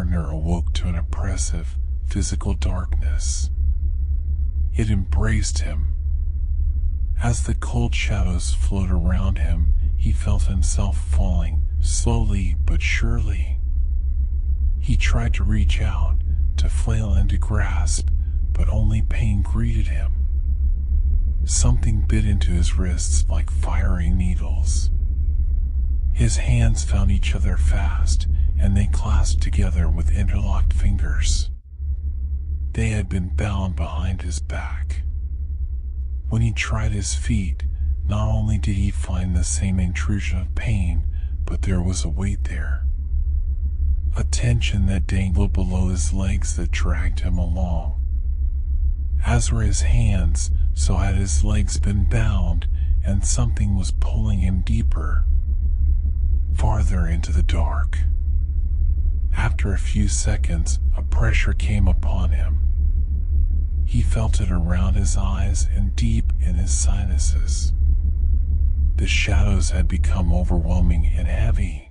Gardner awoke to an oppressive, physical darkness. It embraced him. As the cold shadows flowed around him, he felt himself falling, slowly but surely. He tried to reach out, to flail and to grasp, but only pain greeted him. Something bit into his wrists like fiery needles. His hands found each other fast, and they clasped together with interlocked fingers. They had been bound behind his back. When he tried his feet, not only did he find the same intrusion of pain, but there was a weight there. A tension that dangled below his legs that dragged him along. As were his hands, so had his legs been bound, and something was pulling him deeper, farther into the dark. After a few seconds, a pressure came upon him. He felt it around his eyes and deep in his sinuses. The shadows had become overwhelming and heavy.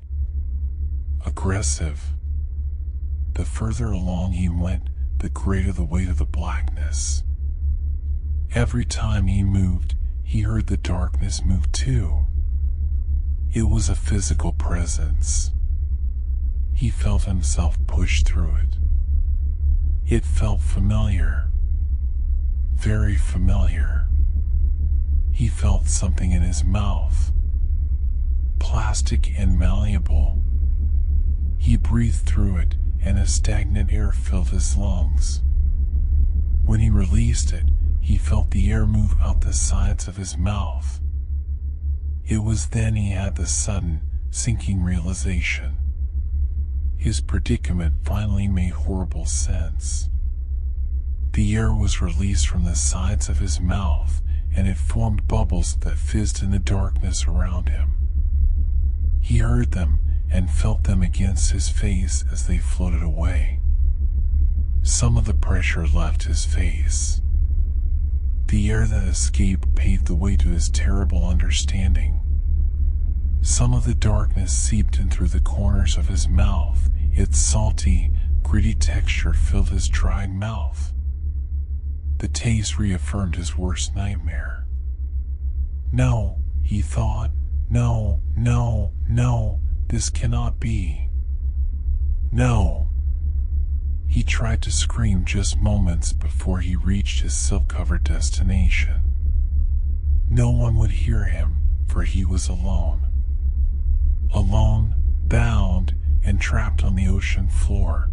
Aggressive. The further along he went, the greater the weight of the blackness. Every time he moved, he heard the darkness move too. It was a physical presence. He felt himself push through it. It felt familiar. Very familiar. He felt something in his mouth. Plastic and malleable. He breathed through it, and a stagnant air filled his lungs. When he released it, he felt the air move out the sides of his mouth. It was then he had the sudden, sinking realization. His predicament finally made horrible sense. The air was released from the sides of his mouth, and it formed bubbles that fizzed in the darkness around him. He heard them and felt them against his face as they floated away. Some of the pressure left his face. The air that escaped paved the way to his terrible understanding. Some of the darkness seeped in through the corners of his mouth. Its salty, gritty texture filled his dried mouth. The taste reaffirmed his worst nightmare. No, he thought, no, no, no, this cannot be. No. He tried to scream just moments before he reached his silk-covered destination. No one would hear him, for he was alone. Alone, bound, and trapped on the ocean floor.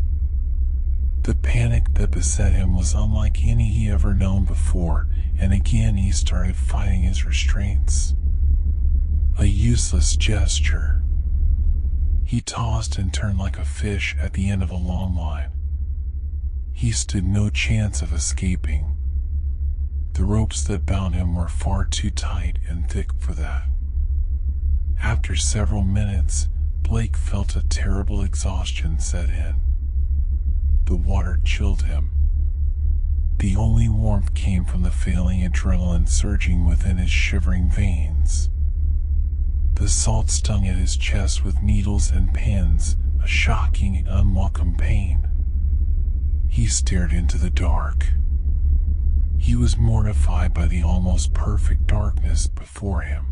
The panic that beset him was unlike any he ever known before, and again he started fighting his restraints. A useless gesture. He tossed and turned like a fish at the end of a long line. He stood no chance of escaping. The ropes that bound him were far too tight and thick for that. After several minutes, Blake felt a terrible exhaustion set in. The water chilled him. The only warmth came from the failing adrenaline surging within his shivering veins. The salt stung at his chest with needles and pins, a shocking and unwelcome pain. He stared into the dark. He was mortified by the almost perfect darkness before him.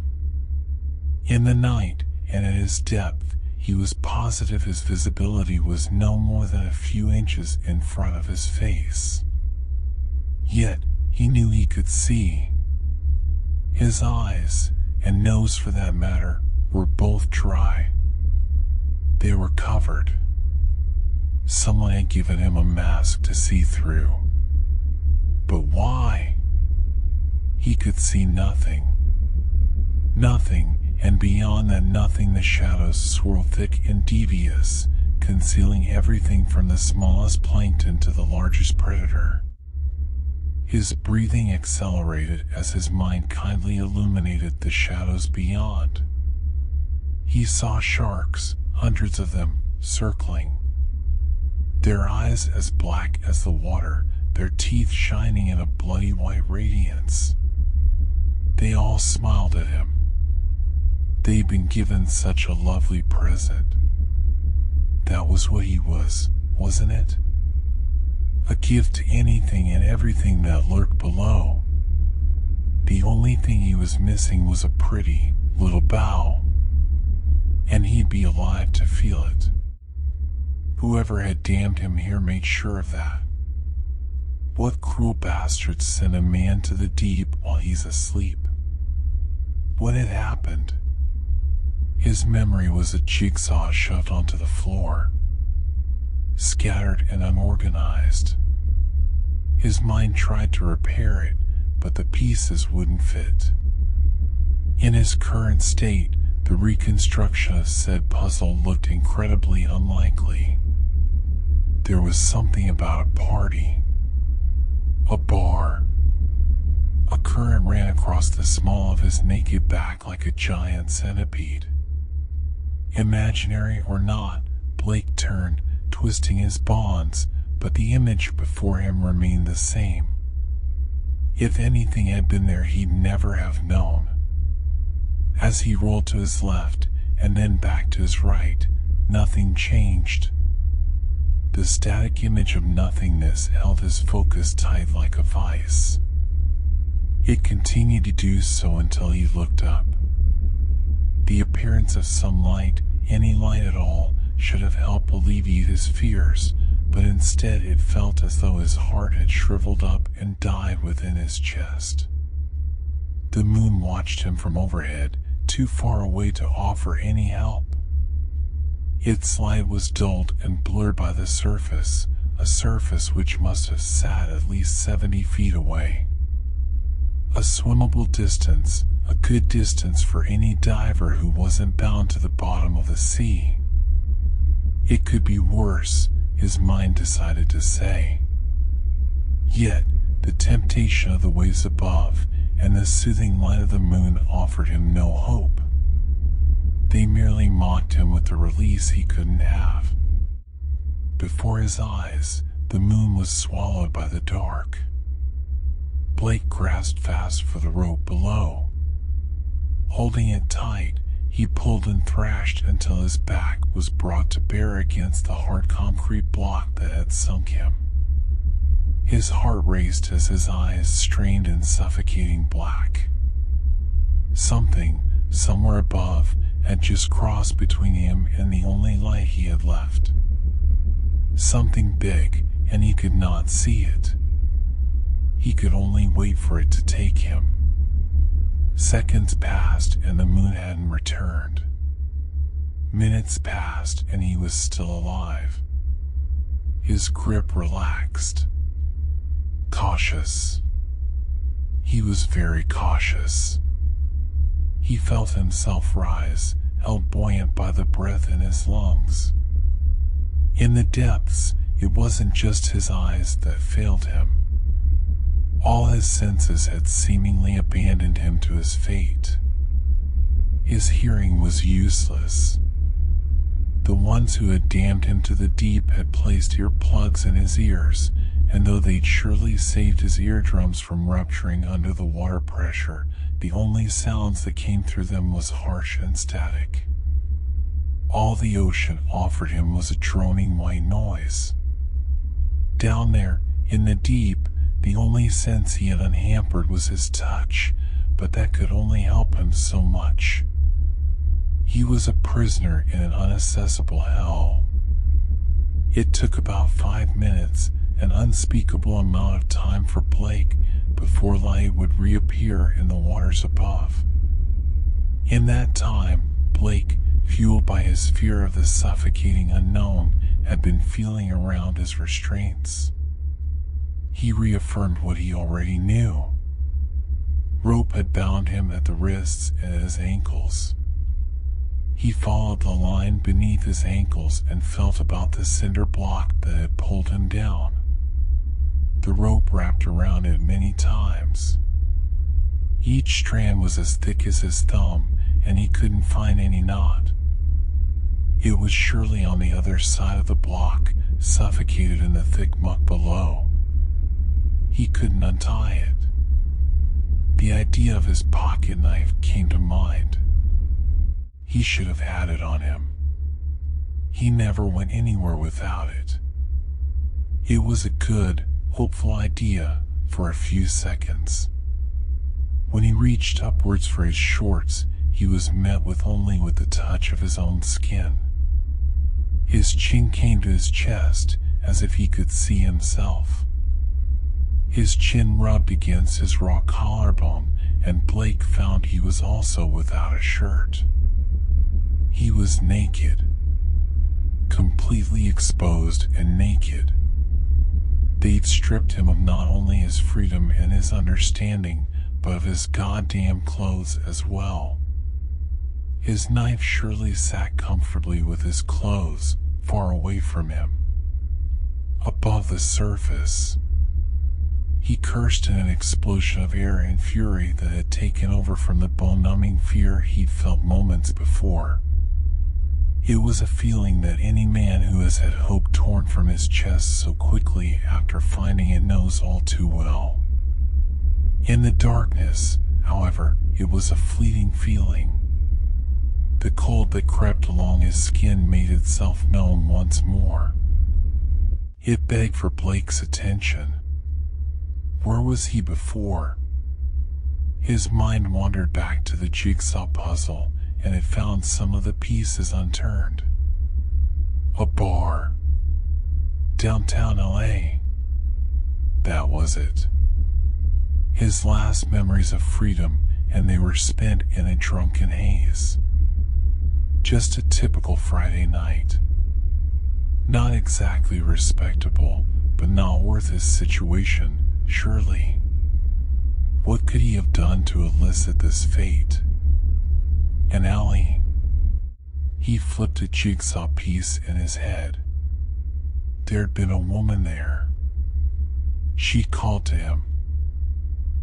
In the night, and at his depth, he was positive his visibility was no more than a few inches in front of his face. Yet, he knew he could see. His eyes, and nose for that matter, were both dry. They were covered. Someone had given him a mask to see through. But why? He could see nothing. Nothing, and beyond that nothing the shadows swirled thick and devious, concealing everything from the smallest plankton to the largest predator. His breathing accelerated as his mind kindly illuminated the shadows beyond. He saw sharks, hundreds of them, circling. Their eyes as black as the water, their teeth shining in a bloody white radiance. They all smiled at him. They'd been given such a lovely present. That was what he was, wasn't it? A gift to anything and everything that lurked below. The only thing he was missing was a pretty little bow, and he'd be alive to feel it. Whoever had damned him here made sure of that. What cruel bastard sent a man to the deep while he's asleep? What had happened? His memory was a jigsaw shoved onto the floor, scattered and unorganized. His mind tried to repair it, but the pieces wouldn't fit. In his current state, the reconstruction of said puzzle looked incredibly unlikely. There was something about a party, a bar. A current ran across the small of his naked back like a giant centipede. Imaginary or not, Blake turned, twisting his bonds, but the image before him remained the same. If anything had been there, he'd never have known. As he rolled to his left, and then back to his right, nothing changed. The static image of nothingness held his focus tight like a vice. It continued to do so until he looked up. The appearance of some light, any light at all, should have helped alleviate his fears, but instead it felt as though his heart had shriveled up and died within his chest. The moon watched him from overhead, too far away to offer any help. Its light was dulled and blurred by the surface, a surface which must have sat at least 70 feet away. A swimmable distance, a good distance for any diver who wasn't bound to the bottom of the sea. It could be worse, his mind decided to say. Yet, the temptation of the waves above and the soothing light of the moon offered him no hope. They merely mocked him with the release he couldn't have. Before his eyes, the moon was swallowed by the dark. Blake grasped fast for the rope below. Holding it tight, he pulled and thrashed until his back was brought to bear against the hard concrete block that had sunk him. His heart raced as his eyes strained in suffocating black. Something, somewhere above, had just crossed between him and the only light he had left. Something big, and he could not see it. He could only wait for it to take him. Seconds passed and the moon hadn't returned. Minutes passed and he was still alive. His grip relaxed. Cautious. He was very cautious. He felt himself rise, held buoyant by the breath in his lungs. In the depths, it wasn't just his eyes that failed him. All his senses had seemingly abandoned him to his fate. His hearing was useless. The ones who had damned him to the deep had placed earplugs in his ears, and though they'd surely saved his eardrums from rupturing under the water pressure, the only sounds that came through them was harsh and static. All the ocean offered him was a droning white noise. Down there, in the deep, the only sense he had unhampered was his touch, but that could only help him so much. He was a prisoner in an inaccessible hell. It took about 5 minutes, an unspeakable amount of time for Blake, before light would reappear in the waters above. In that time, Blake, fueled by his fear of the suffocating unknown, had been feeling around his restraints. He reaffirmed what he already knew. Rope had bound him at the wrists and at his ankles. He followed the line beneath his ankles and felt about the cinder block that had pulled him down. The rope wrapped around it many times. Each strand was as thick as his thumb, and he couldn't find any knot. It was surely on the other side of the block, suffocated in the thick muck below. He couldn't untie it. The idea of his pocket knife came to mind. He should have had it on him. He never went anywhere without it. It was a good, hopeful idea for a few seconds. When he reached upwards for his shorts, he was met only with the touch of his own skin. His chin came to his chest, as if he could see himself. His chin rubbed against his raw collarbone, and Blake found he was also without a shirt. He was naked. Completely exposed and naked. They'd stripped him of not only his freedom and his understanding, but of his goddamn clothes as well. His knife surely sat comfortably with his clothes far away from him. Above the surface. He cursed in an explosion of air and fury that had taken over from the bone-numbing fear he'd felt moments before. It was a feeling that any man who has had hope torn from his chest so quickly after finding it knows all too well. In the darkness, however, it was a fleeting feeling. The cold that crept along his skin made itself known once more. It begged for Blake's attention. Where was he before? His mind wandered back to the jigsaw puzzle, and it found some of the pieces unturned. A bar. Downtown LA. That was it. His last memories of freedom, and they were spent in a drunken haze. Just a typical Friday night. Not exactly respectable, but not worth his situation, surely. What could he have done to elicit this fate? An alley. He flipped a jigsaw piece in his head. There'd been a woman there. She called to him.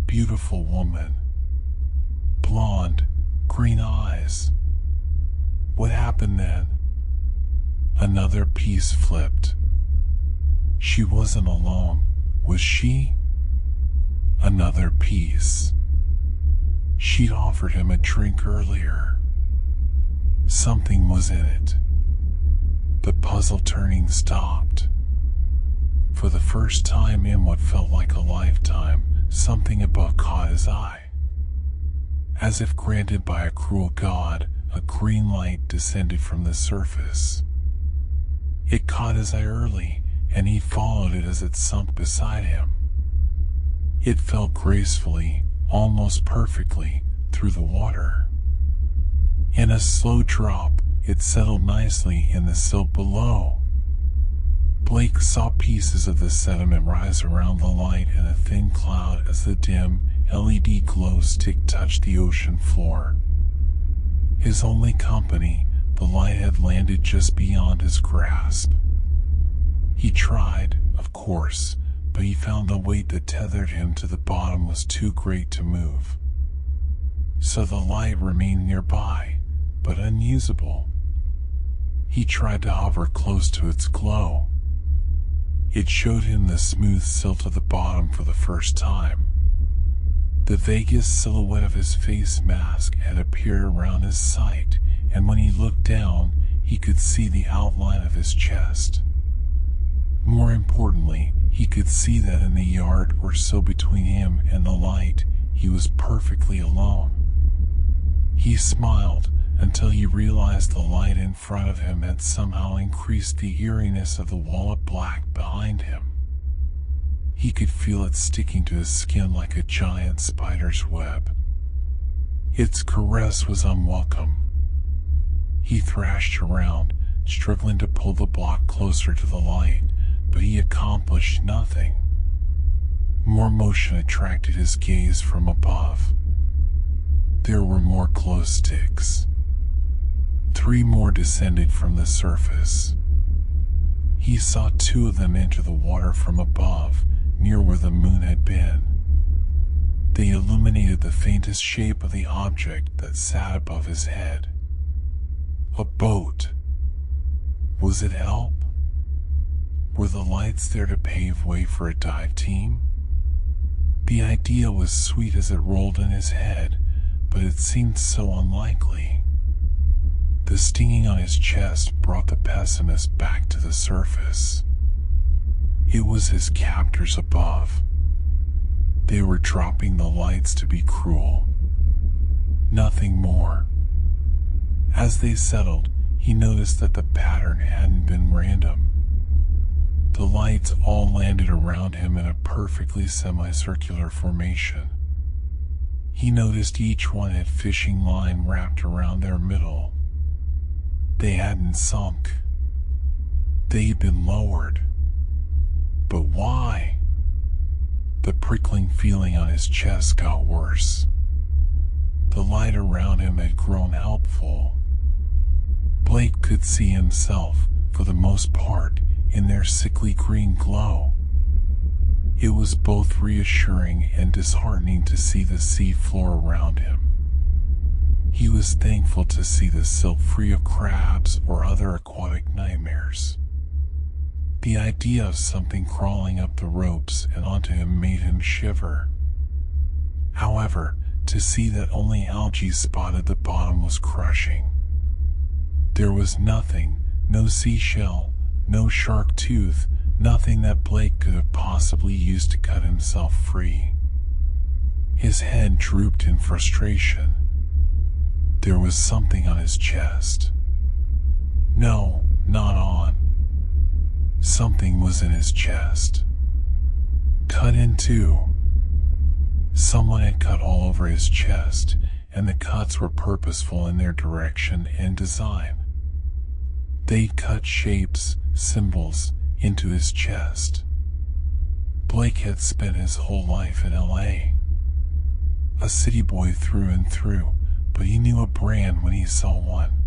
Beautiful woman. Blonde, green eyes. What happened then? Another piece flipped. She wasn't alone, was she? Another piece. She'd offered him a drink earlier. Something was in it. The puzzle turning stopped. For the first time in what felt like a lifetime, something above caught his eye. As if granted by a cruel god, a green light descended from the surface. It caught his eye early, and he followed it as it sunk beside him. It fell gracefully, almost perfectly, through the water. In a slow drop, it settled nicely in the silt below. Blake saw pieces of the sediment rise around the light in a thin cloud as the dim, LED glow stick touched the ocean floor. His only company, the light had landed just beyond his grasp. He tried, of course, but he found the weight that tethered him to the bottom was too great to move. So the light remained nearby, but unusable. He tried to hover close to its glow. It showed him the smooth silt of the bottom for the first time. The vaguest silhouette of his face mask had appeared around his sight, and when he looked down, he could see the outline of his chest. More importantly, he could see that in the yard or so between him and the light, he was perfectly alone. He smiled until he realized the light in front of him had somehow increased the eeriness of the wall of black behind him. He could feel it sticking to his skin like a giant spider's web. Its caress was unwelcome. He thrashed around, struggling to pull the block closer to the light, but he accomplished nothing. More motion attracted his gaze from above. There were more glow sticks. 3 more descended from the surface. He saw 2 of them enter the water from above, near where the moon had been. They illuminated the faintest shape of the object that sat above his head. A boat. Was it help? Were the lights there to pave way for a dive team? The idea was sweet as it rolled in his head, but it seemed so unlikely. The stinging on his chest brought the pessimist back to the surface. It was his captors above. They were dropping the lights to be cruel. Nothing more. As they settled, he noticed that the pattern hadn't been random. The lights all landed around him in a perfectly semicircular formation. He noticed each one had fishing line wrapped around their middle. They hadn't sunk. They'd been lowered. But why? The prickling feeling on his chest got worse. The light around him had grown helpful. Blake could see himself, for the most part, in their sickly green glow. It was both reassuring and disheartening to see the sea floor around him. He was thankful to see the silt free of crabs or other aquatic nightmares. The idea of something crawling up the ropes and onto him made him shiver. However, to see that only algae spotted the bottom was crushing. There was nothing, no seashell, no shark tooth, nothing that Blake could have possibly used to cut himself free. His head drooped in frustration. There was something on his chest. No, not on. Something was in his chest. Cut in two. Someone had cut all over his chest, and the cuts were purposeful in their direction and design. They'd cut shapes, symbols, into his chest. Blake had spent his whole life in LA. A city boy through and through, but he knew a brand when he saw one.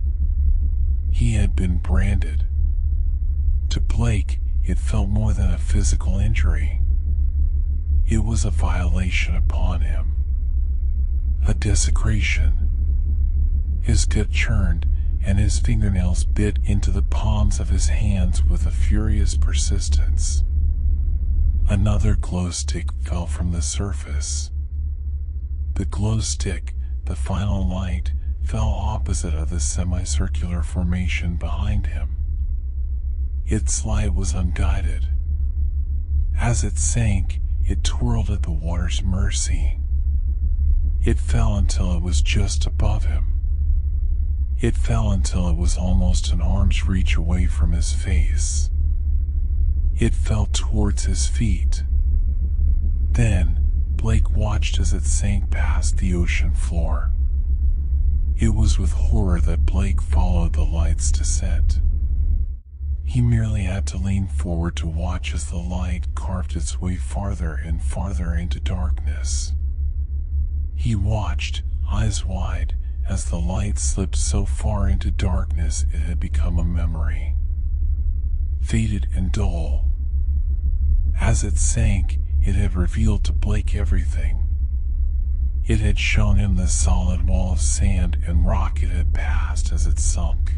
He had been branded. To Blake, it felt more than a physical injury. It was a violation upon him. A desecration. His gut churned, and his fingernails bit into the palms of his hands with a furious persistence. Another glow stick fell from the surface. The glow stick, the final light, fell opposite of the semicircular formation behind him. Its light was unguided. As it sank, it twirled at the water's mercy. It fell until it was just above him. It fell until it was almost an arm's reach away from his face. It fell towards his feet. Then, Blake watched as it sank past the ocean floor. It was with horror that Blake followed the light's descent. He merely had to lean forward to watch as the light carved its way farther and farther into darkness. He watched, eyes wide, as the light slipped so far into darkness it had become a memory. Faded and dull. As it sank, it had revealed to Blake everything. It had shown him the solid wall of sand and rock it had passed as it sunk.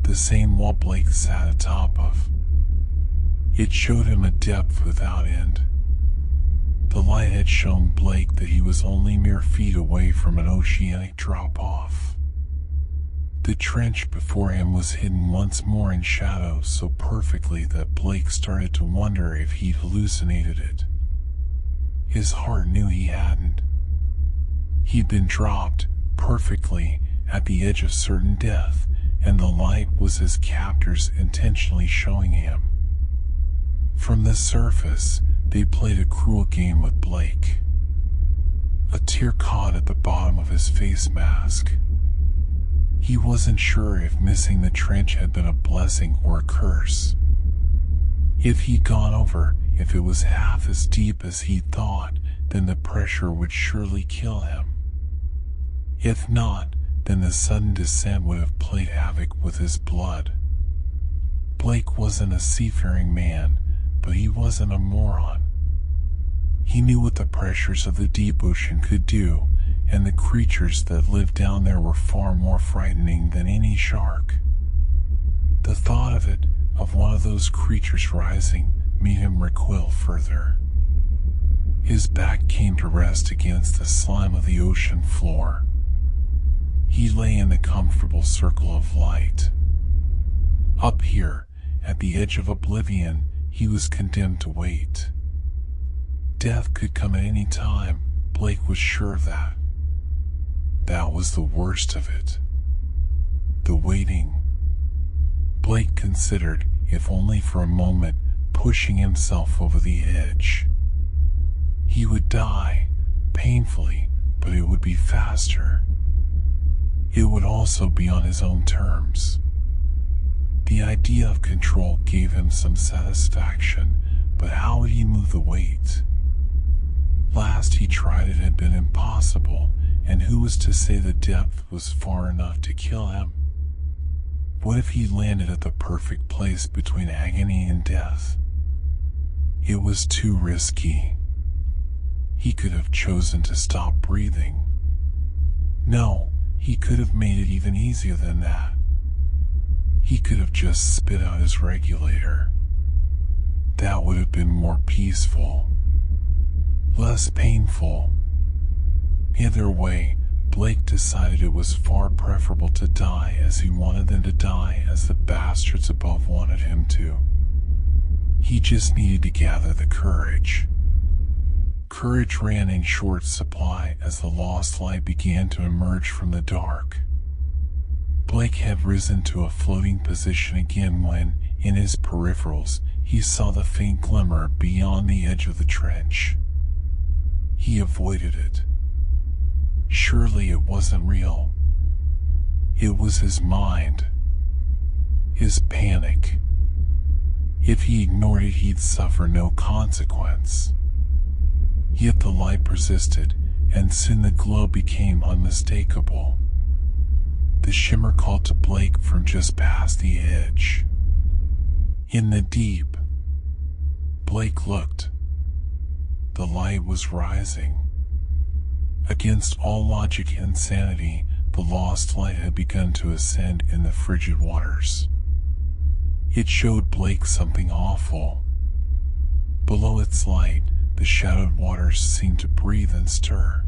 The same wall Blake sat atop of. It showed him a depth without end. The light had shown Blake that he was only mere feet away from an oceanic drop-off. The trench before him was hidden once more in shadow so perfectly that Blake started to wonder if he'd hallucinated it. His heart knew he hadn't. He'd been dropped, perfectly, at the edge of certain death, and the light was his captors intentionally showing him. From the surface, they played a cruel game with Blake. A tear caught at the bottom of his face mask. He wasn't sure if missing the trench had been a blessing or a curse. If he'd gone over, if it was half as deep as he thought, then the pressure would surely kill him. If not, then the sudden descent would have played havoc with his blood. Blake wasn't a seafaring man, but he wasn't a moron. He knew what the pressures of the deep ocean could do, and the creatures that lived down there were far more frightening than any shark. The thought of it, of one of those creatures rising, made him recoil further. His back came to rest against the slime of the ocean floor. He lay in the comfortable circle of light. Up here, at the edge of oblivion, he was condemned to wait. Death could come at any time, Blake was sure of that. That was the worst of it. The waiting. Blake considered, if only for a moment, pushing himself over the edge. He would die, painfully, but it would be faster. It would also be on his own terms. The idea of control gave him some satisfaction, but how would he move the weight? Last he tried it had been impossible, and who was to say the depth was far enough to kill him? What if he landed at the perfect place between agony and death? It was too risky. He could have chosen to stop breathing. No, he could have made it even easier than that. He could have just spit out his regulator. That would have been more peaceful. Less painful. Either way, Blake decided it was far preferable to die as he wanted than to die as the bastards above wanted him to. He just needed to gather the courage. Courage ran in short supply as the lost light began to emerge from the dark. Blake had risen to a floating position again when, in his peripherals, he saw the faint glimmer beyond the edge of the trench. He avoided it. Surely it wasn't real. It was his mind. His panic. If he ignored it, he'd suffer no consequence. Yet the light persisted, and soon the glow became unmistakable. The shimmer called to Blake from just past the edge. In the deep. Blake looked. The light was rising. Against all logic and sanity, the lost light had begun to ascend in the frigid waters. It showed Blake something awful. Below its light, the shadowed waters seemed to breathe and stir.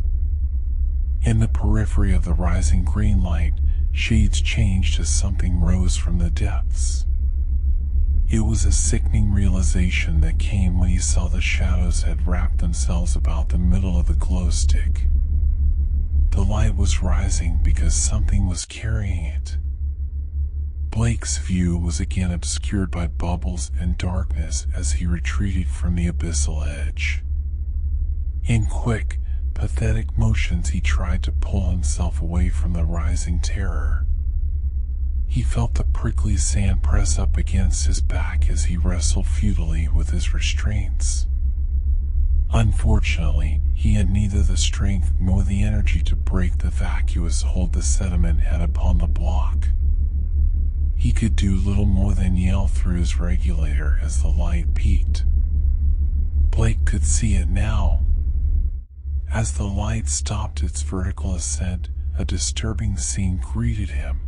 In the periphery of the rising green light, shades changed as something rose from the depths. It was a sickening realization that came when he saw the shadows had wrapped themselves about the middle of the glow stick. The light was rising because something was carrying it. Blake's view was again obscured by bubbles and darkness as he retreated from the abyssal edge. In quick, pathetic motions he tried to pull himself away from the rising terror. He felt the prickly sand press up against his back as he wrestled futilely with his restraints. Unfortunately, he had neither the strength nor the energy to break the vacuous hold the sediment had upon the block. He could do little more than yell through his regulator as the light peaked. Blake could see it now. As the light stopped its vertical ascent, a disturbing scene greeted him.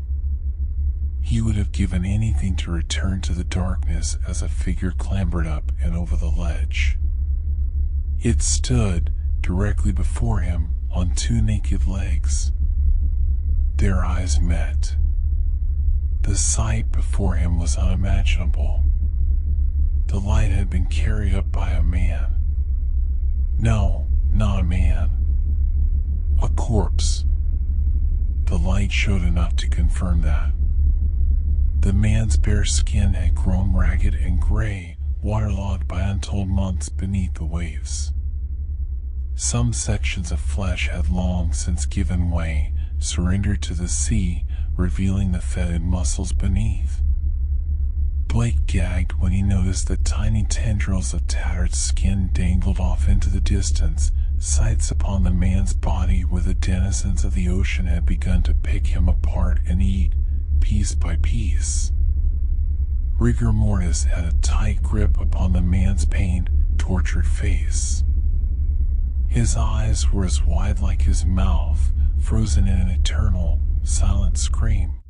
He would have given anything to return to the darkness as a figure clambered up and over the ledge. It stood, directly before him, on two naked legs. Their eyes met. The sight before him was unimaginable. The light had been carried up by a man. No, not a man. A corpse. The light showed enough to confirm that. The man's bare skin had grown ragged and gray, waterlogged by untold months beneath the waves. Some sections of flesh had long since given way, surrendered to the sea, revealing the fetid muscles beneath. Blake gagged when he noticed that tiny tendrils of tattered skin dangled off into the distance, sights upon the man's body where the denizens of the ocean had begun to pick him apart and eat, piece by piece. Rigor mortis had a tight grip upon the man's pained, tortured face. His eyes were as wide like his mouth, frozen in an eternal, silent scream.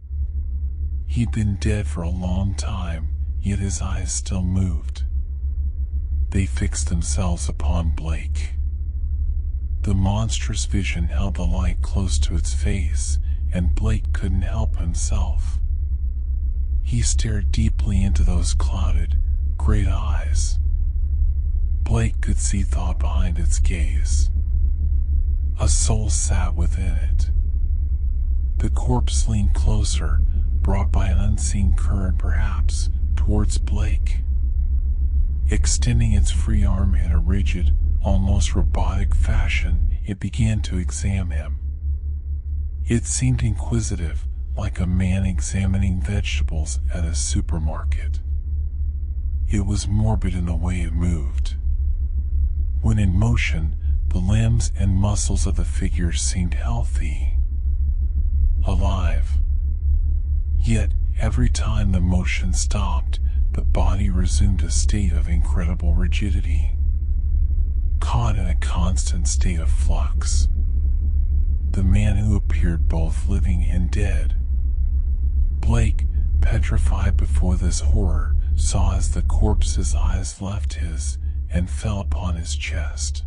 He'd been dead for a long time, yet his eyes still moved. They fixed themselves upon Blake. The monstrous vision held the light close to its face, and Blake couldn't help himself. He stared deeply into those clouded, great eyes. Blake could see thought behind its gaze. A soul sat within it. The corpse leaned closer, brought by an unseen current perhaps, towards Blake. Extending its free arm in a rigid, almost robotic fashion, it began to examine him. It seemed inquisitive, like a man examining vegetables at a supermarket. It was morbid in the way it moved. When in motion, the limbs and muscles of the figure seemed healthy, alive. Yet, every time the motion stopped, the body resumed a state of incredible rigidity, caught in a constant state of flux. The man who appeared both living and dead. Blake, petrified before this horror, saw as the corpse's eyes left his and fell upon his chest.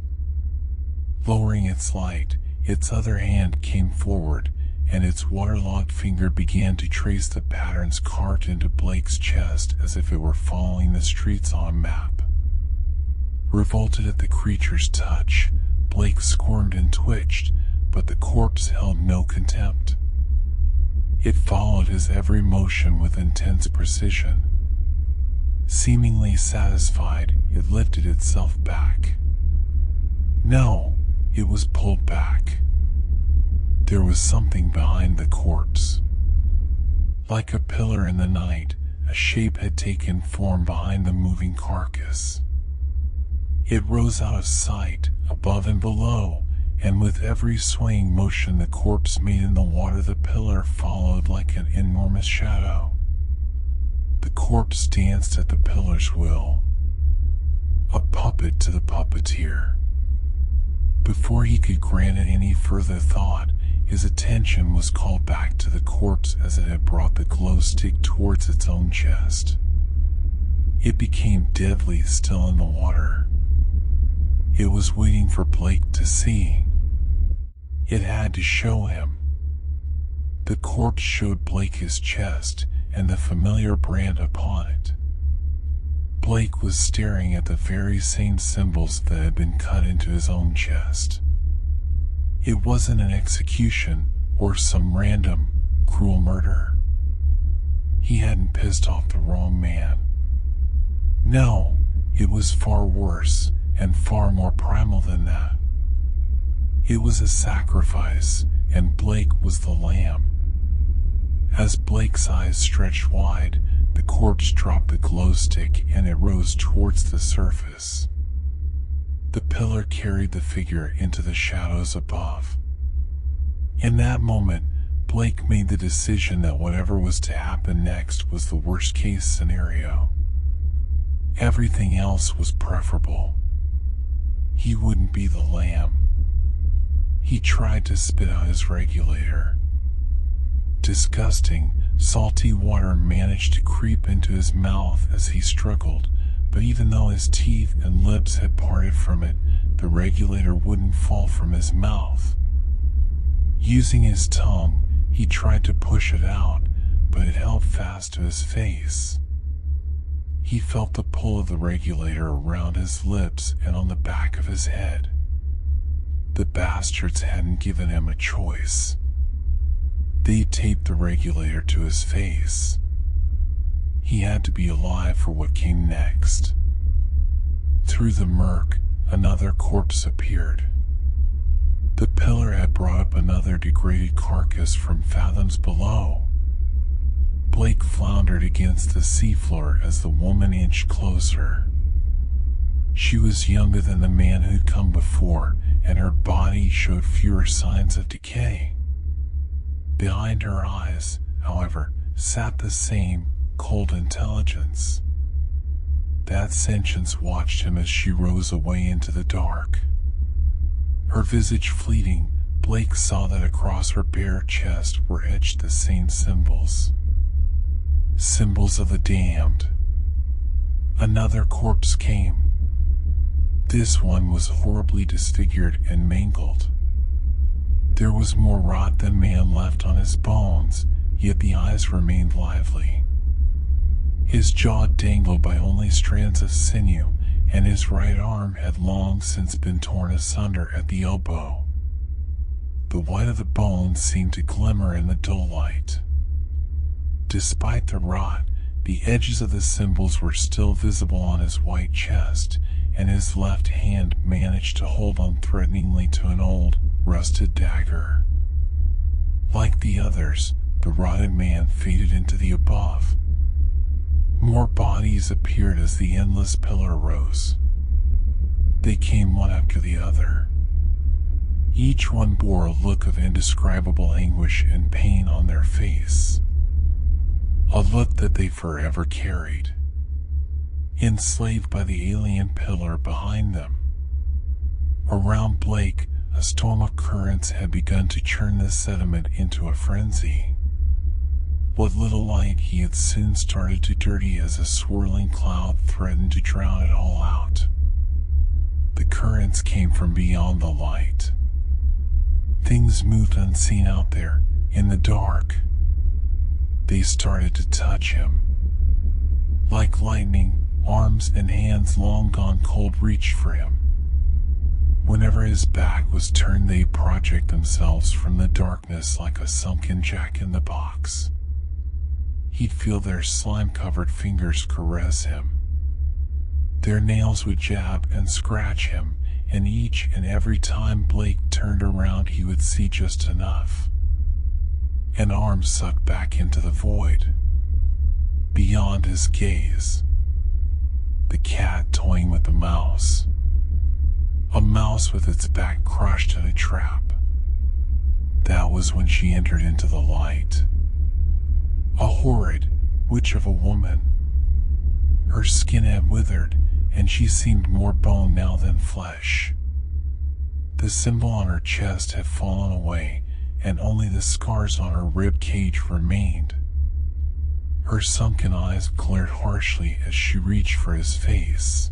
Lowering its light, its other hand came forward, and its waterlogged finger began to trace the patterns carved into Blake's chest as if it were following the streets on a map. Revolted at the creature's touch, Blake squirmed and twitched, but the corpse held no contempt. It followed his every motion with intense precision. Seemingly satisfied, it lifted itself back. No, it was pulled back. There was something behind the corpse. Like a pillar in the night, a shape had taken form behind the moving carcass. It rose out of sight, above and below, and with every swaying motion the corpse made in the water, the pillar followed like an enormous shadow. The corpse danced at the pillar's will, a puppet to the puppeteer. Before he could grant it any further thought, his attention was called back to the corpse as it had brought the glow stick towards its own chest. It became deadly still in the water. It was waiting for Blake to see. It had to show him. The corpse showed Blake his chest and the familiar brand upon it. Blake was staring at the very same symbols that had been cut into his own chest. It wasn't an execution or some random, cruel murder. He hadn't pissed off the wrong man. No, it was far worse and far more primal than that. It was a sacrifice, and Blake was the lamb. As Blake's eyes stretched wide, the corpse dropped the glow stick and it rose towards the surface. The pillar carried the figure into the shadows above. In that moment, Blake made the decision that whatever was to happen next was the worst-case scenario. Everything else was preferable. He wouldn't be the lamb. He tried to spit out his regulator. Disgusting, salty water managed to creep into his mouth as he struggled, but even though his teeth and lips had parted from it, the regulator wouldn't fall from his mouth. Using his tongue, he tried to push it out, but it held fast to his face. He felt the pull of the regulator around his lips and on the back of his head. The bastards hadn't given him a choice. They taped the regulator to his face. He had to be alive for what came next. Through the murk, another corpse appeared. The pillar had brought up another degraded carcass from fathoms below. Blake floundered against the seafloor as the woman inched closer. She was younger than the man who'd come before, and her body showed fewer signs of decay. Behind her eyes, however, sat the same cold intelligence. That sentience watched him as she rose away into the dark. Her visage fleeting, Blake saw that across her bare chest were etched the same symbols. Symbols of the damned. Another corpse came. This one was horribly disfigured and mangled. There was more rot than man left on his bones, yet the eyes remained lively. His jaw dangled by only strands of sinew, and his right arm had long since been torn asunder at the elbow. The white of the bones seemed to glimmer in the dull light. Despite the rot, the edges of the symbols were still visible on his white chest, and his left hand managed to hold on threateningly to an old, rusted dagger. Like the others, the rotted man faded into the above. More bodies appeared as the endless pillar rose. They came one after the other. Each one bore a look of indescribable anguish and pain on their face. A look that they forever carried. Enslaved by the alien pillar behind them. Around Blake, a storm of currents had begun to churn the sediment into a frenzy. What little light he had soon started to dirty as a swirling cloud threatened to drown it all out. The currents came from beyond the light. Things moved unseen out there, in the dark. They started to touch him. Like lightning, arms and hands long gone cold reached for him. Whenever his back was turned, they project themselves from the darkness like a sunken jack-in-the-box. He'd feel their slime-covered fingers caress him. Their nails would jab and scratch him, and each and every time Blake turned around he would see just enough. An arm sucked back into the void. Beyond his gaze, the cat toying with the mouse. A mouse with its back crushed in a trap. That was when she entered into the light. A horrid witch of a woman. Her skin had withered, and she seemed more bone now than flesh. The symbol on her chest had fallen away, and only the scars on her rib cage remained. Her sunken eyes glared harshly as she reached for his face.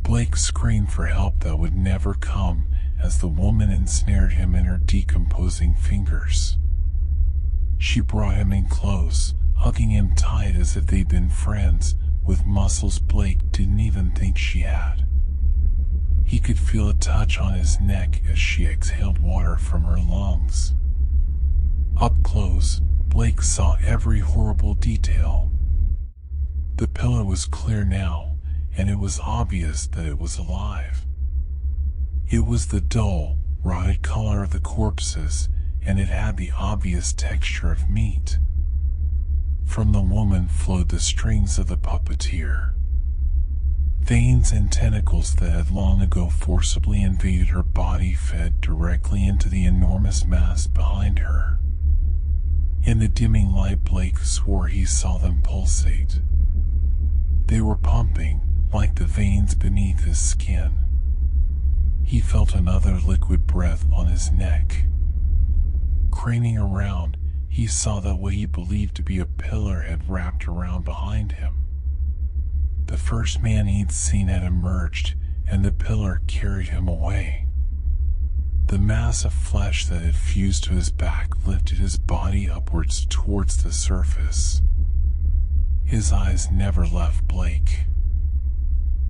Blake screamed for help that would never come as the woman ensnared him in her decomposing fingers. She brought him in close, hugging him tight as if they'd been friends, with muscles Blake didn't even think she had. He could feel a touch on his neck as she exhaled water from her lungs. Up close, Blake saw every horrible detail. The pillar was clear now, and it was obvious that it was alive. It was the dull, rotted color of the corpses, and it had the obvious texture of meat. From the woman flowed the strings of the puppeteer. Veins and tentacles that had long ago forcibly invaded her body fed directly into the enormous mass behind her. In the dimming light, Blake swore he saw them pulsate. They were pumping, like the veins beneath his skin. He felt another liquid breath on his neck. Craning around, he saw that what he believed to be a pillar had wrapped around behind him. The first man he'd seen had emerged, and the pillar carried him away. The mass of flesh that had fused to his back lifted his body upwards towards the surface. His eyes never left Blake.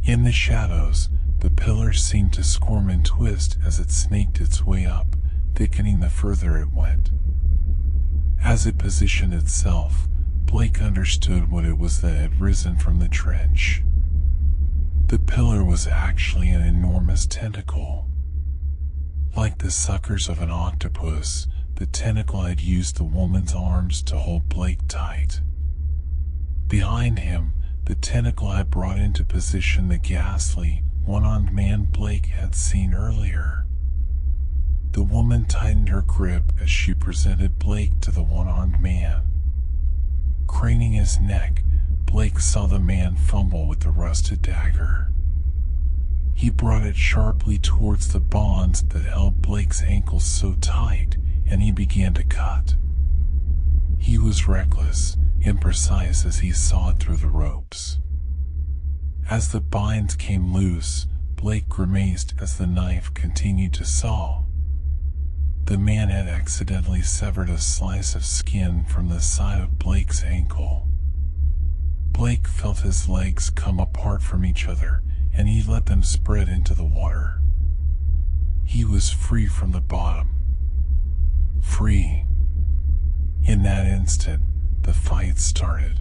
In the shadows, the pillar seemed to squirm and twist as it snaked its way up, thickening the further it went. As it positioned itself, Blake understood what it was that had risen from the trench. The pillar was actually an enormous tentacle. Like the suckers of an octopus, the tentacle had used the woman's arms to hold Blake tight. Behind him, the tentacle had brought into position the ghastly, one-armed man Blake had seen earlier. The woman tightened her grip as she presented Blake to the one-armed man. Craning his neck, Blake saw the man fumble with the rusted dagger. He brought it sharply towards the bonds that held Blake's ankles so tight, and he began to cut. He was reckless, imprecise as he sawed through the ropes. As the binds came loose, Blake grimaced as the knife continued to saw. The man had accidentally severed a slice of skin from the side of Blake's ankle. Blake felt his legs come apart from each other, and he let them spread into the water. He was free from the bottom. Free. In that instant, the fight started.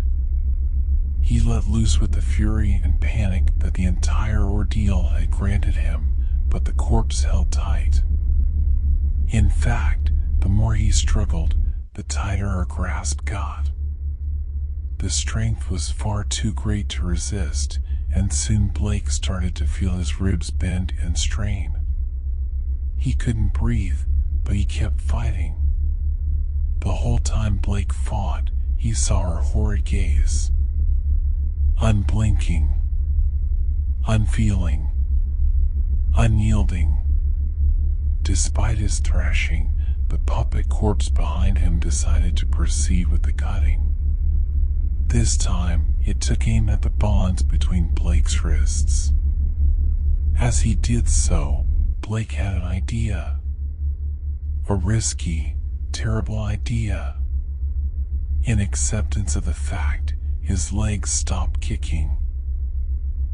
He let loose with the fury and panic that the entire ordeal had granted him, but the corpse held tight. In fact, the more he struggled, the tighter her grasp got. The strength was far too great to resist, and soon Blake started to feel his ribs bend and strain. He couldn't breathe, but he kept fighting. The whole time Blake fought, he saw her horrid gaze. Unblinking, unfeeling, unyielding. Despite his thrashing, the puppet corpse behind him decided to proceed with the cutting. This time, it took aim at the bonds between Blake's wrists. As he did so, Blake had an idea. A risky, terrible idea. In acceptance of the fact, his legs stopped kicking.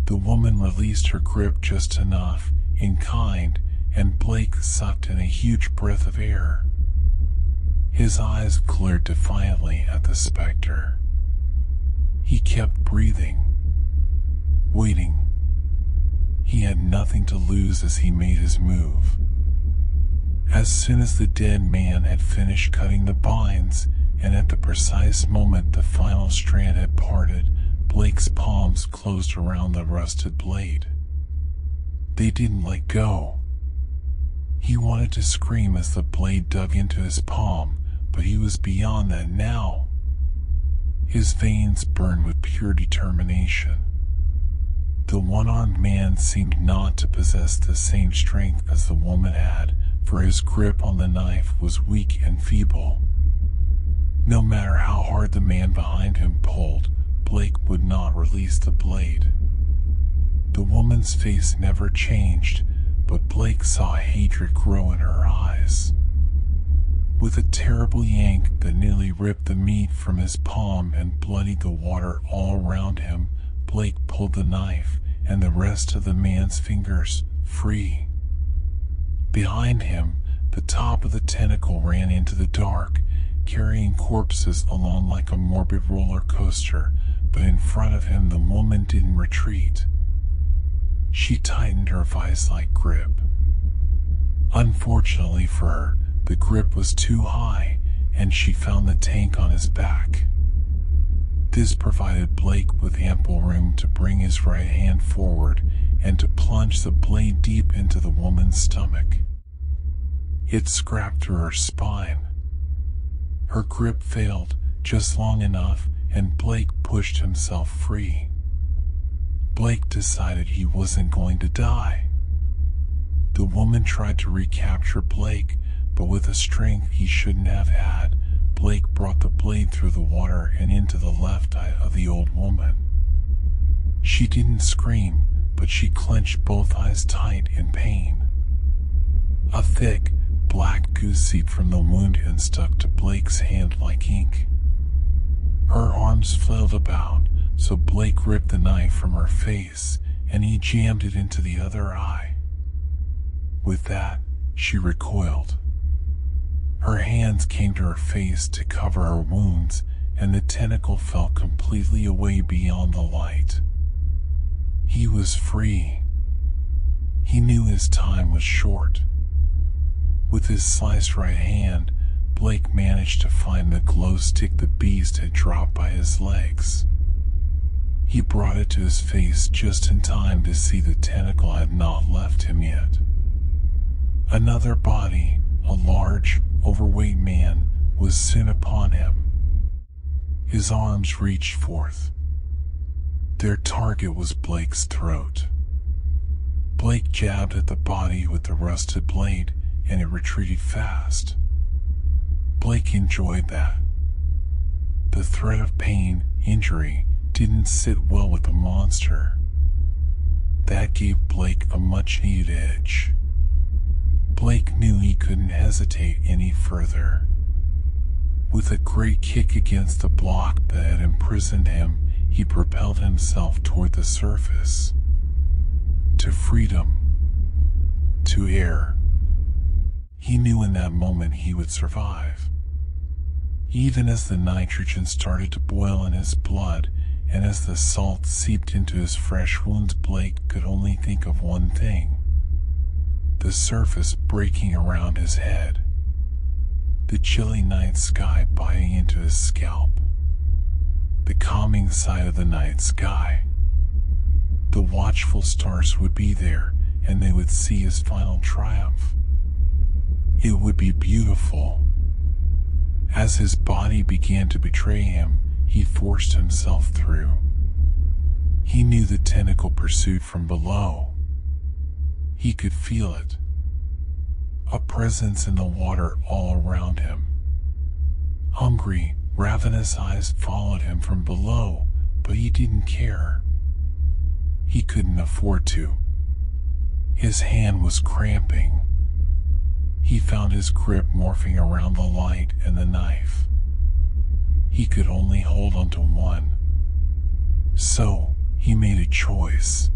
The woman released her grip just enough, in kind, and Blake sucked in a huge breath of air. His eyes glared defiantly at the specter. He kept breathing, waiting. He had nothing to lose as he made his move. As soon as the dead man had finished cutting the binds, and at the precise moment the final strand had parted, Blake's palms closed around the rusted blade. They didn't let go. He wanted to scream as the blade dug into his palm, but he was beyond that now. His veins burned with pure determination. The one-armed man seemed not to possess the same strength as the woman had, for his grip on the knife was weak and feeble. No matter how hard the man behind him pulled, Blake would not release the blade. The woman's face never changed, but Blake saw hatred grow in her eyes. With a terrible yank that nearly ripped the meat from his palm and bloodied the water all around him, Blake pulled the knife and the rest of the man's fingers free. Behind him, the top of the tentacle ran into the dark, carrying corpses along like a morbid roller coaster, but in front of him the woman didn't retreat. She tightened her vice-like grip. Unfortunately for her, the grip was too high, and she found the tank on his back. This provided Blake with ample room to bring his right hand forward and to plunge the blade deep into the woman's stomach. It scrapped through her spine. Her grip failed just long enough, and Blake pushed himself free. Blake decided he wasn't going to die. The woman tried to recapture Blake, but with a strength he shouldn't have had, Blake brought the blade through the water and into the left eye of the old woman. She didn't scream, but she clenched both eyes tight in pain. A thick, black goo seeped from the wound and stuck to Blake's hand like ink. Her arms flailed about, so Blake ripped the knife from her face, and he jammed it into the other eye. With that, she recoiled. Her hands came to her face to cover her wounds, and the tentacle fell completely away beyond the light. He was free. He knew his time was short. With his sliced right hand, Blake managed to find the glow stick the beast had dropped by his legs. He brought it to his face just in time to see the tentacle had not left him yet. Another body, a large, overweight man, was soon upon him. His arms reached forth. Their target was Blake's throat. Blake jabbed at the body with the rusted blade, and it retreated fast. Blake enjoyed that. The threat of pain, injury, didn't sit well with the monster. That gave Blake a much-needed edge. Blake knew he couldn't hesitate any further. With a great kick against the block that had imprisoned him, he propelled himself toward the surface. To freedom. To air. He knew in that moment he would survive. Even as the nitrogen started to boil in his blood, and as the salt seeped into his fresh wounds, Blake could only think of one thing. The surface breaking around his head. The chilly night sky biting into his scalp. The calming side of the night sky. The watchful stars would be there, and they would see his final triumph. It would be beautiful. As his body began to betray him, he forced himself through. He knew the tentacle pursued from below. He could feel it. A presence in the water all around him. Hungry, ravenous eyes followed him from below, but he didn't care. He couldn't afford to. His hand was cramping. He found his grip morphing around the light and the knife. He could only hold onto one. So, he made a choice.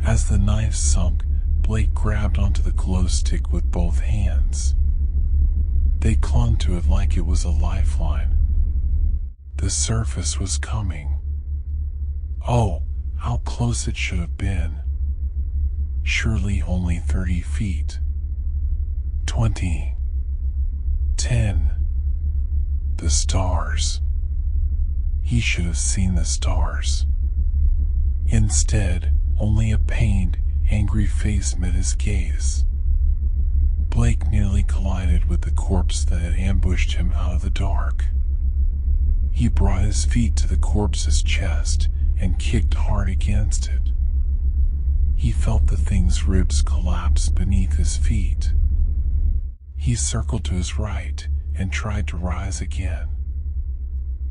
As the knife sunk, Blake grabbed onto the glow stick with both hands. They clung to it like it was a lifeline. The surface was coming. Oh, how close it should have been. Surely only 30 feet. 20. 10. The stars. He should have seen the stars. Instead, only a pained, angry face met his gaze. Blake nearly collided with the corpse that had ambushed him out of the dark. He brought his feet to the corpse's chest and kicked hard against it. He felt the thing's ribs collapse beneath his feet. He circled to his right and tried to rise again.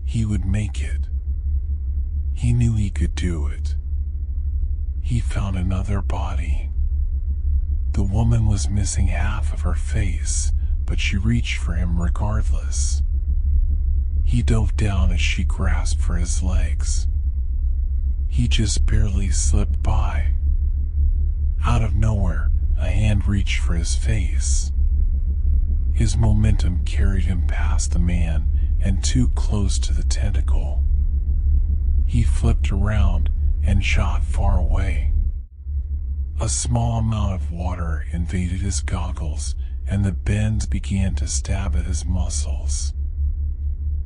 He would make it. He knew he could do it. He found another body. The woman was missing half of her face, but she reached for him regardless. He dove down as she grasped for his legs. He just barely slipped by. Out of nowhere, a hand reached for his face. His momentum carried him past the man and too close to the tentacle. He flipped around and shot far away. A small amount of water invaded his goggles, and the bends began to stab at his muscles.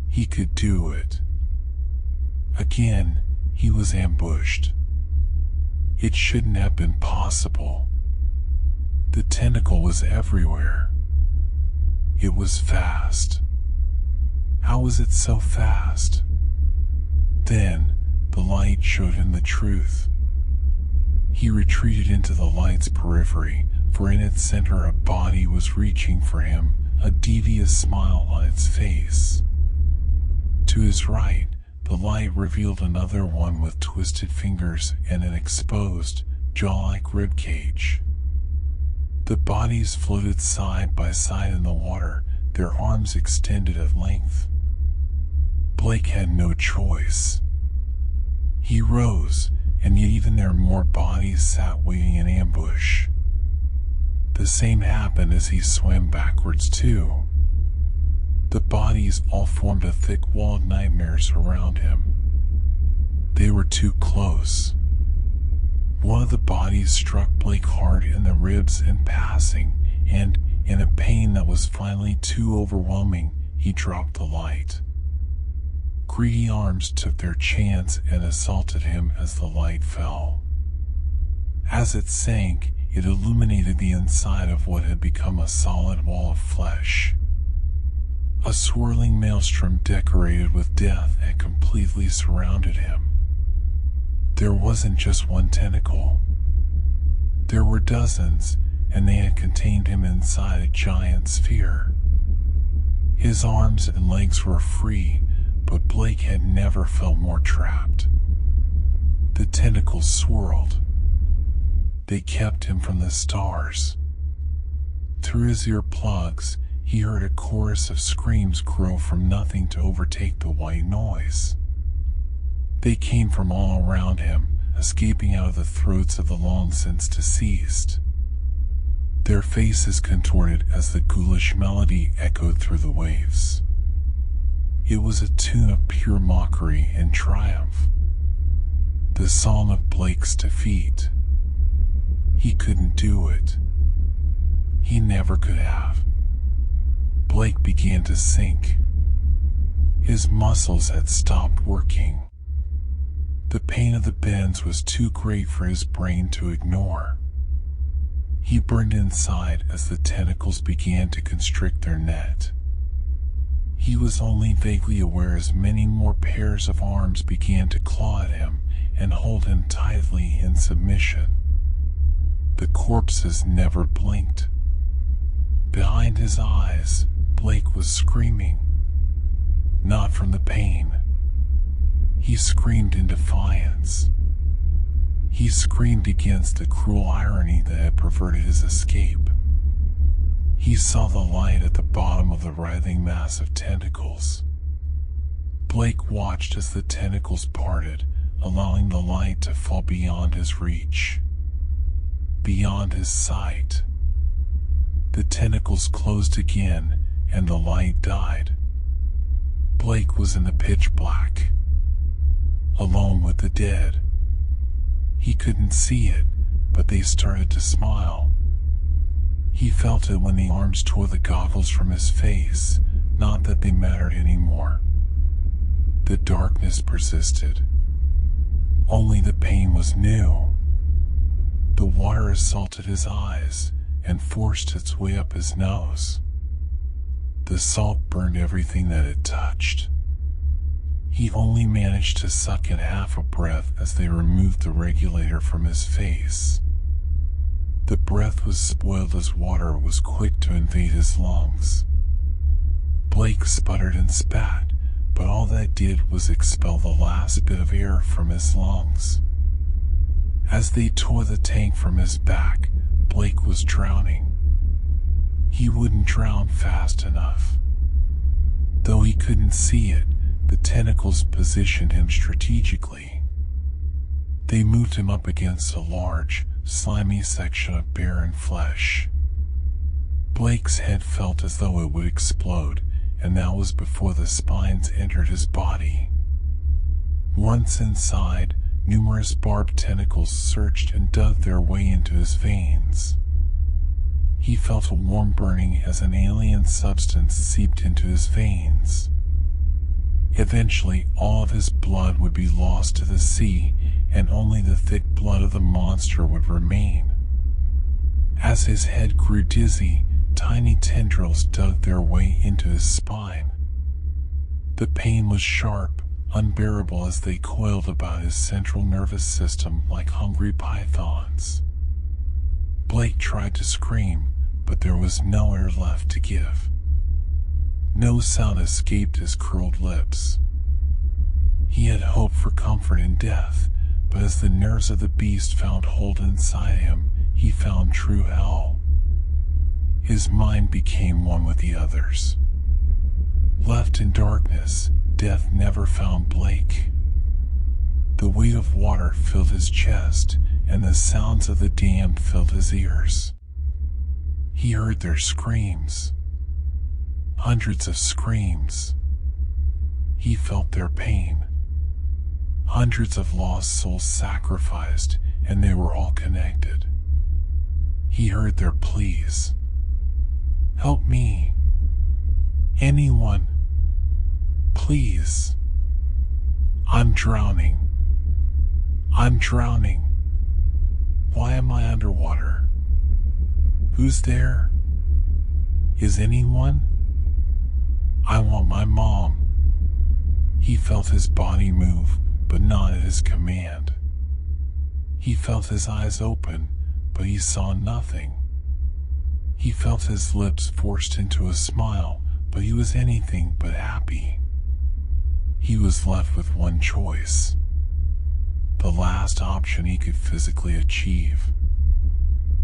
He could do it. Again, he was ambushed. It shouldn't have been possible. The tentacle was everywhere. It was fast. How was it so fast? Then, the light showed him the truth. He retreated into the light's periphery, for in its center a body was reaching for him, a devious smile on its face. To his right, the light revealed another one with twisted fingers and an exposed, jaw-like ribcage. The bodies floated side by side in the water, their arms extended at length. Blake had no choice. He rose, and yet even there more bodies sat waiting in ambush. The same happened as he swam backwards too. The bodies all formed a thick wall of nightmares around him. They were too close. One of the bodies struck Blake hard in the ribs in passing, and, in a pain that was finally too overwhelming, he dropped the light. Greedy arms took their chance and assaulted him as the light fell. As it sank, it illuminated the inside of what had become a solid wall of flesh. A swirling maelstrom decorated with death had completely surrounded him. There wasn't just one tentacle. There were dozens, and they had contained him inside a giant sphere. His arms and legs were free, but Blake had never felt more trapped. The tentacles swirled. They kept him from the stars. Through his earplugs, he heard a chorus of screams grow from nothing to overtake the white noise. They came from all around him, escaping out of the throats of the long since deceased. Their faces contorted as the ghoulish melody echoed through the waves. It was a tune of pure mockery and triumph. The song of Blake's defeat. He couldn't do it. He never could have. Blake began to sink. His muscles had stopped working. The pain of the bends was too great for his brain to ignore. He burned inside as the tentacles began to constrict their net. He was only vaguely aware as many more pairs of arms began to claw at him and hold him tightly in submission. The corpses never blinked. Behind his eyes, Blake was screaming. Not from the pain. He screamed in defiance. He screamed against the cruel irony that had perverted his escape. He saw the light at the bottom of the writhing mass of tentacles. Blake watched as the tentacles parted, allowing the light to fall beyond his reach. Beyond his sight. The tentacles closed again, and the light died. Blake was in the pitch black. Alone with the dead. He couldn't see it, but they started to smile. He felt it when the arms tore the goggles from his face, not that they mattered anymore. The darkness persisted. Only the pain was new. The water assaulted his eyes and forced its way up his nose. The salt burned everything that it touched. He only managed to suck in half a breath as they removed the regulator from his face. The breath was spoiled as water was quick to invade his lungs. Blake sputtered and spat, but all that did was expel the last bit of air from his lungs. As they tore the tank from his back, Blake was drowning. He wouldn't drown fast enough. Though he couldn't see it, the tentacles positioned him strategically. They moved him up against a large, slimy section of barren flesh. Blake's head felt as though it would explode, and that was before the spines entered his body. Once inside, numerous barbed tentacles searched and dug their way into his veins. He felt a warm burning as an alien substance seeped into his veins. Eventually, all of his blood would be lost to the sea, and only the thick blood of the monster would remain. As his head grew dizzy, tiny tendrils dug their way into his spine. The pain was sharp, unbearable as they coiled about his central nervous system like hungry pythons. Blake tried to scream, but there was no air left to give. No sound escaped his curled lips. He had hoped for comfort in death, but as the nerves of the beast found hold inside him, he found true hell. His mind became one with the others. Left in darkness, death never found Blake. The weight of water filled his chest, and the sounds of the dam filled his ears. He heard their screams. Hundreds of screams. He felt their pain. Hundreds of lost souls sacrificed, and they were all connected. He heard their pleas. Help me. Anyone. Please. I'm drowning. I'm drowning. Why am I underwater? Who's there? Is anyone? I want my mom. He felt his body move, but not at his command. He felt his eyes open, but he saw nothing. He felt his lips forced into a smile, but he was anything but happy. He was left with one choice. The last option he could physically achieve.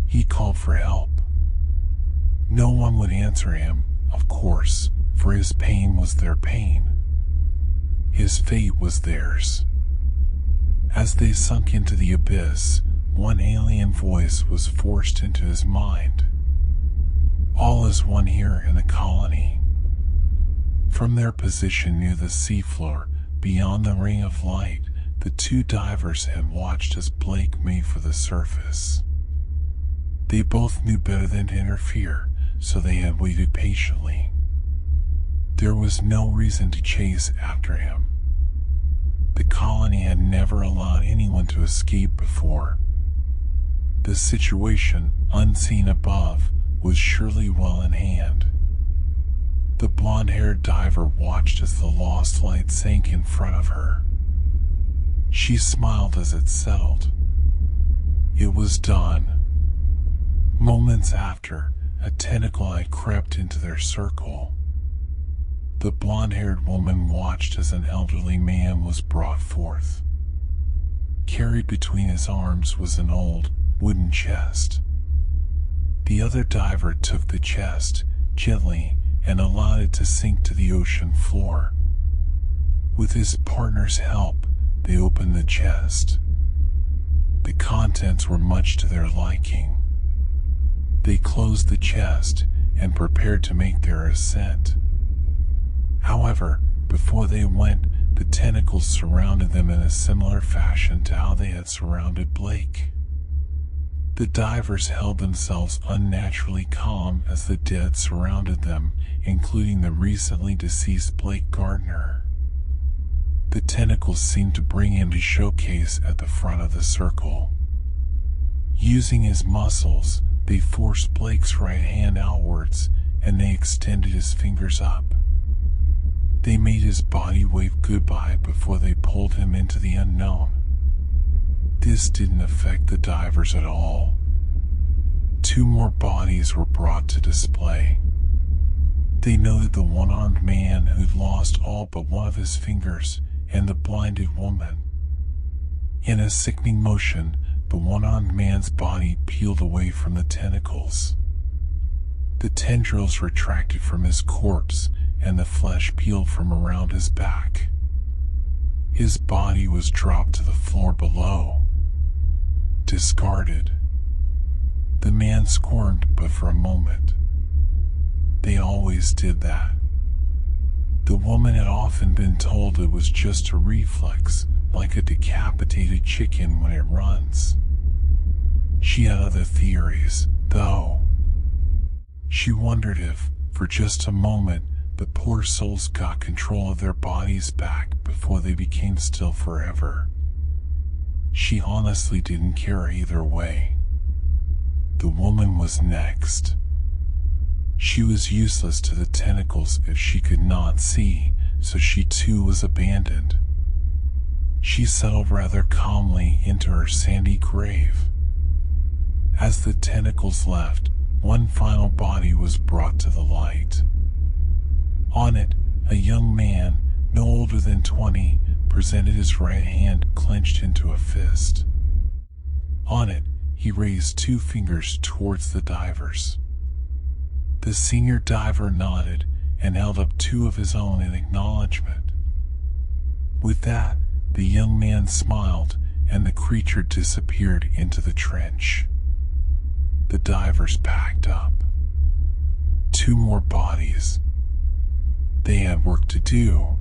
He called for help. No one would answer him, of course, for his pain was their pain. His fate was theirs. As they sunk into the abyss, one alien voice was forced into his mind. All is one here in the colony. From their position near the seafloor, beyond the ring of light, the two divers had watched as Blake made for the surface. They both knew better than to interfere, so they had waited patiently. There was no reason to chase after him. The colony had never allowed anyone to escape before. The situation, unseen above, was surely well in hand. The blonde-haired diver watched as the lost light sank in front of her. She smiled as it settled. It was done. Moments after, a tentacle had crept into their circle. The blonde-haired woman watched as an elderly man was brought forth. Carried between his arms was an old, wooden chest. The other diver took the chest, gently, and allowed it to sink to the ocean floor. With his partner's help, they opened the chest. The contents were much to their liking. They closed the chest and prepared to make their ascent. However, before they went, the tentacles surrounded them in a similar fashion to how they had surrounded Blake. The divers held themselves unnaturally calm as the dead surrounded them, including the recently deceased Blake Gardner. The tentacles seemed to bring him to showcase at the front of the circle. Using his muscles, they forced Blake's right hand outwards, and they extended his fingers up. They made his body wave goodbye before they pulled him into the unknown. This didn't affect the divers at all. Two more bodies were brought to display. They noted the one-armed man who'd lost all but one of his fingers and the blinded woman. In a sickening motion, the one-armed man's body peeled away from the tentacles. The tendrils retracted from his corpse, and the flesh peeled from around his back. His body was dropped to the floor below. Discarded. The man squirmed, but for a moment. They always did that. The woman had often been told it was just a reflex, like a decapitated chicken when it runs. She had other theories, though. She wondered if, for just a moment, the poor souls got control of their bodies back before they became still forever. She honestly didn't care either way. The woman was next. She was useless to the tentacles if she could not see, so she too was abandoned. She settled rather calmly into her sandy grave. As the tentacles left, one final body was brought to the light. On it, a young man, no older than 20, presented his right hand clenched into a fist. On it, he raised two fingers towards the divers. The senior diver nodded and held up two of his own in acknowledgement. With that, the young man smiled and the creature disappeared into the trench. The divers packed up. Two more bodies. They had work to do.